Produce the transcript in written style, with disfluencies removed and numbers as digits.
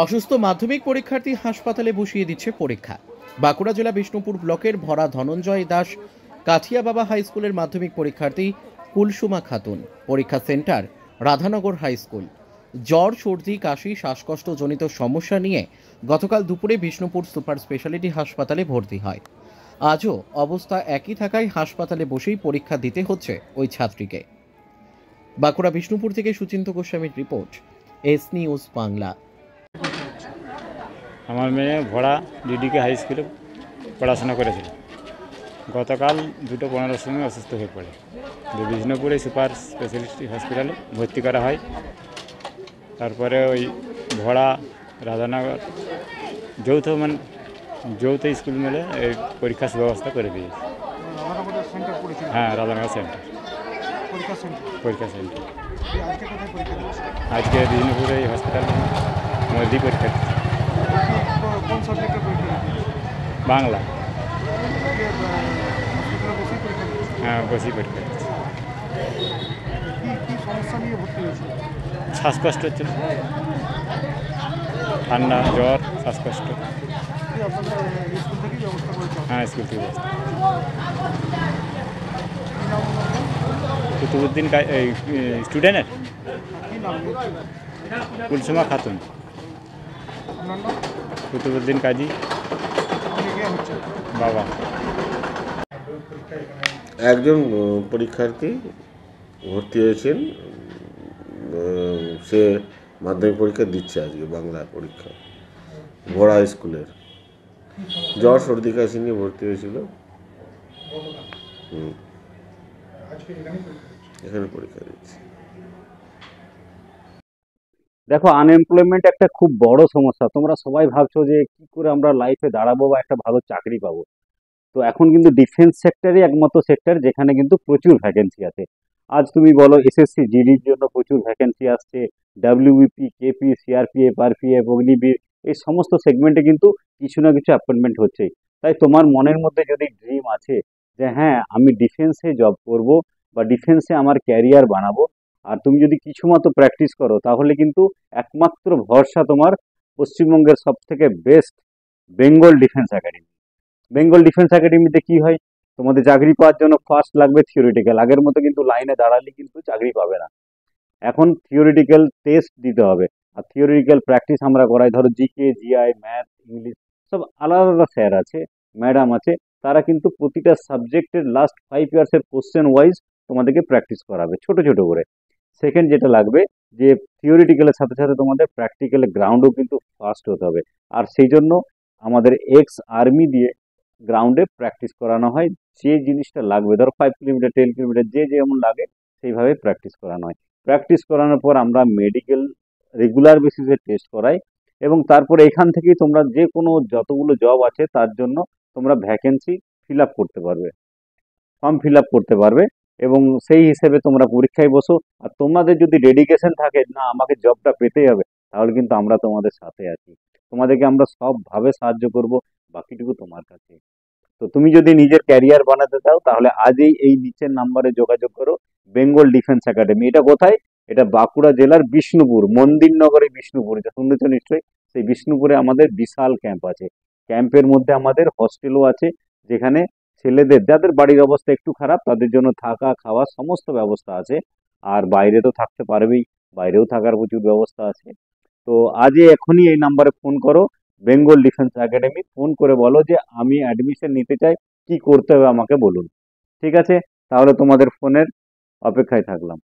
অসুস্থ মাধ্যমিক পরীক্ষার্থী হাসপাতালে বসিয়ে দিচ্ছে পরীক্ষা। বাঁকুড়া জেলা বিষ্ণুপুর ব্লকের ভরা ধনঞ্জয় দাস কাঠিয়া বাবা হাই স্কুলের মাধ্যমিক পরীক্ষার্থী কুলসুমা খাতুন। পরীক্ষা সেন্টার রাধানগর হাই স্কুল। জ্বর, সর্দি, কাশি, শ্বাসকষ্টজনিত সমস্যা নিয়ে গতকাল দুপুরে বিষ্ণুপুর সুপার স্পেশালিটি হাসপাতালে ভর্তি হয়। আজও অবস্থা একই থাকায় হাসপাতালে বসেই পরীক্ষা দিতে হচ্ছে ওই ছাত্রীকে। বাঁকুড়া বিষ্ণুপুর থেকে সুচিন্ত গোস্বামীর রিপোর্ট, এস নিউজ বাংলা। আমার মেয়ে ভরা ডিডিকে হাই স্কুলে পড়াশোনা করেছিল। গতকাল 2:15-র সময় অসুস্থ হয়ে পড়ে বিষ্ণুপুরে সুপার স্পেশালিটি হসপিটালে ভর্তি করা হয়। তারপরে ওই ভরা রাধানগর যৌথ স্কুল মিলে এই পরীক্ষার ব্যবস্থা করে দিয়েছে। হ্যাঁ, রাধানগর সেন্টার পরীক্ষা সেন্টার। আজকে বিষ্ণুপুরে এই হসপিটালে মধ্যেই পরীক্ষা দিচ্ছে। বাংলা। হ্যাঁ, বসেই পরীক্ষা দিচ্ছে। শ্বাসকষ্ট হচ্ছিল, ঠান্ডা, জ্বর, শ্বাসকষ্ট। হ্যাঁ, স্কুল থেকে ব্যবস্থা। কুতুবুদ্দিন স্টুডেন্টের কুলসুমা খাতুন, কুতুবুদ্দিন কাজী বাবা। একজন পরীক্ষার্থী ভর্তি হয়েছেন, সে মাধ্যমিক পরীক্ষা দিচ্ছে আজকে, বাংলা পরীক্ষা। বড়া স্কুলের জ্বর, সর্দি, কাশি নিয়ে ভর্তি হয়েছিল। এখানে পরীক্ষা দিচ্ছে। দেখো, আনএমপ্লয়মেন্ট একটা খুব বড় সমস্যা। তোমরা সবাই ভাবছো যে কি করে আমরা লাইফে দাঁড়াবো বা একটা ভালো চাকরি পাবো। তো এখন কিন্তু ডিফেন্স সেক্টরই একমাত্র সেক্টর যেখানে কিন্তু প্রচুর ভ্যাকেন্সি আছে। আজ তুমি বলো এসএসসি জিডির জন্য প্রচুর ভ্যাকেন্সি আসছে, WBP, KP, CRPF, RPF, Agniveer, এই সমস্ত সেগমেন্টে কিন্তু কিছু না কিছু অ্যাপয়েন্টমেন্ট হচ্ছেই। তাই তোমার মনের মধ্যে যদি ড্রিম আছে যে হ্যাঁ আমি ডিফেন্সে জব করব বা ডিফেন্সে আমার ক্যারিয়ার বানাবো, আর তুমি যদি কিছু মতো প্র্যাকটিস করো, তাহলে কিন্তু একমাত্র ভরসা তোমার পশ্চিমবঙ্গের সব থেকে best Bengal defence academy. Bengal defence একাডেমিতে কি হয়, তোমাদের চাকরি পাওয়ার জন্য ফার্স্ট লাগবে থিওরিটিক্যাল। আগের মতো কিন্তু লাইনে দাঁড়ালে কিন্তু চাকরি পাবে না, এখন থিওরিটিক্যাল টেস্ট দিতে হবে। আর থিওরিটিক্যাল প্র্যাকটিস আমরা করাই, ধরো জিকে, জিআই, ম্যাথ, ইংলিশ, সব আলাদা আলাদা স্যার আছে, ম্যাডাম আছে, তারা কিন্তু প্রতিটা সাবজেক্টের লাস্ট 5 ইয়ার্সের কোশ্চেন ওয়াইজ তোমাদেরকে প্র্যাকটিস করাবে ছোট ছোট করে। সেকেন্ড যেটা লাগবে, যে থিওরিটিক্যালের সাথে সাথে তোমাদের প্র্যাকটিক্যালের গ্রাউন্ডও কিন্তু ফাস্ট হতে হবে। আর সেই জন্য আমাদের এক্স আর্মি দিয়ে গ্রাউন্ডে প্র্যাকটিস করানো হয়। যে জিনিসটা লাগবে, ধরো 5 কিলোমিটার, 10 কিলোমিটার, যে যেমন লাগে সেইভাবে প্র্যাকটিস করানো হয়। প্র্যাকটিস করানোর পর আমরা মেডিকেল রেগুলার বেসিসে টেস্ট করাই, এবং তারপরে এখান থেকেই তোমরা যে কোনো যতগুলো জব আছে তার জন্য তোমরা ভ্যাকেন্সি ফিল আপ করতে পারবে, ফর্ম ফিল আপ করতে পারবে, এবং সেই হিসেবে তোমরা পরীক্ষায় বসো। আর তোমাদের যদি ডেডিকেশন থাকে না আমাকে জবটা পেতেই হবে, তাহলে কিন্তু আমরা তোমাদের সাথে আছি, তোমাদেরকে আমরা সবভাবে সাহায্য করব, বাকিটুকু তোমার কাছে। তো তুমি যদি নিজের ক্যারিয়ার বানাতে চাও, তাহলে আজই এই নিচের নাম্বারে যোগাযোগ করো। বেঙ্গল ডিফেন্স একাডেমি, এটা কোথায়? এটা বাঁকুড়া জেলার বিষ্ণুপুর, মন্দিরনগরে বিষ্ণুপুর, এটা শুনেছ নিশ্চয়ই। সেই বিষ্ণুপুরে আমাদের বিশাল ক্যাম্প আছে। ক্যাম্পের মধ্যে আমাদের হস্টেলও আছে, যেখানে ছেলেদের যাদের বাড়ির অবস্থা একটু খারাপ তাদের জন্য থাকা খাওয়া সমস্ত ব্যবস্থা আছে। আর বাইরে তো থাকতে পারবেই, বাইরেও থাকার প্রচুর ব্যবস্থা আছে। তো আজই এখনই এই নাম্বারে ফোন করো, বেঙ্গল ডিফেন্স একাডেমি, ফোন করে বলো যে আমি অ্যাডমিশন নিতে চাই, কি করতে হবে আমাকে বলুন। ঠিক আছে, তাহলে তোমাদের ফোনের অপেক্ষায় থাকলাম।